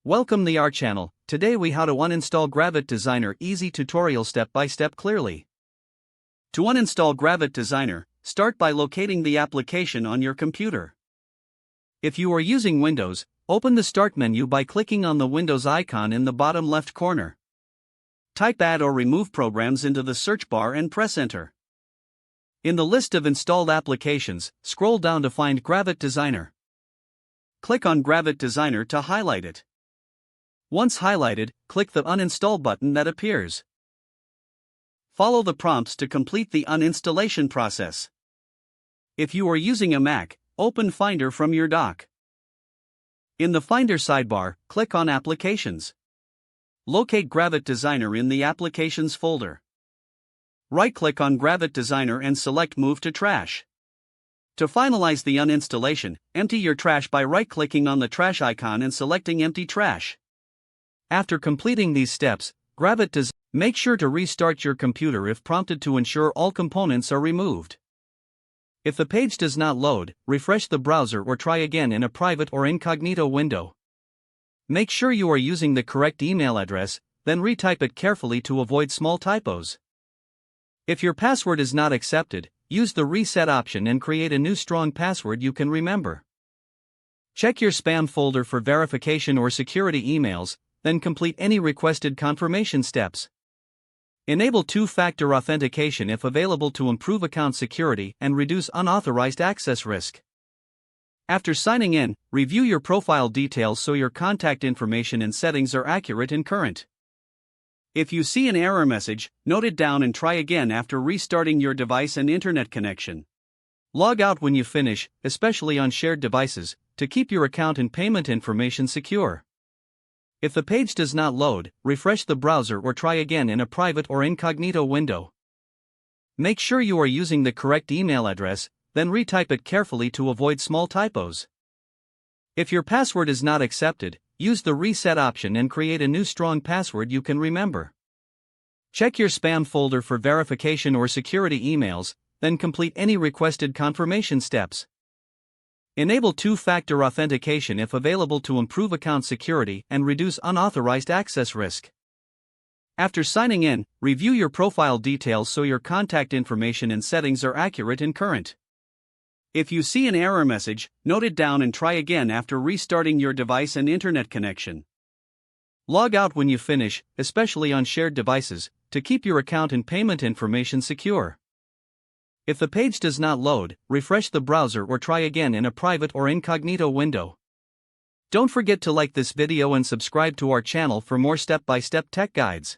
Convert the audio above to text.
Welcome to our channel. Today we how to uninstall Gravit Designer easy tutorial step by step clearly. To uninstall Gravit Designer, start by locating the application on your computer. If you are using Windows, open the Start menu by clicking on the Windows icon in the bottom left corner. Type Add or Remove Programs into the search bar and press Enter. In the list of installed applications, scroll down to find Gravit Designer. Click on Gravit Designer to highlight it. Once highlighted, click the Uninstall button that appears. Follow the prompts to complete the uninstallation process. If you are using a Mac, open Finder from your dock. In the Finder sidebar, click on Applications. Locate Gravit Designer in the Applications folder. Right-click on Gravit Designer and select Move to Trash. To finalize the uninstallation, empty your trash by right-clicking on the trash icon and selecting Empty Trash. After completing these steps, make sure to restart your computer if prompted to ensure all components are removed. If the page does not load, refresh the browser or try again in a private or incognito window. Make sure you are using the correct email address, then retype it carefully to avoid small typos. If your password is not accepted, use the reset option and create a new strong password you can remember. Check your spam folder for verification or security emails, then complete any requested confirmation steps. Enable two-factor authentication if available to improve account security and reduce unauthorized access risk. After signing in, review your profile details so your contact information and settings are accurate and current. If you see an error message, note it down and try again after restarting your device and internet connection. Log out when you finish, especially on shared devices, to keep your account and payment information secure. If the page does not load, refresh the browser or try again in a private or incognito window. Make sure you are using the correct email address, then retype it carefully to avoid small typos. If your password is not accepted, use the reset option and create a new strong password you can remember. Check your spam folder for verification or security emails, then complete any requested confirmation steps. Enable two-factor authentication if available to improve account security and reduce unauthorized access risk. After signing in, review your profile details so your contact information and settings are accurate and current. If you see an error message, note it down and try again after restarting your device and internet connection. Log out when you finish, especially on shared devices, to keep your account and payment information secure. If the page does not load, refresh the browser or try again in a private or incognito window. Don't forget to like this video and subscribe to our channel for more step-by-step tech guides.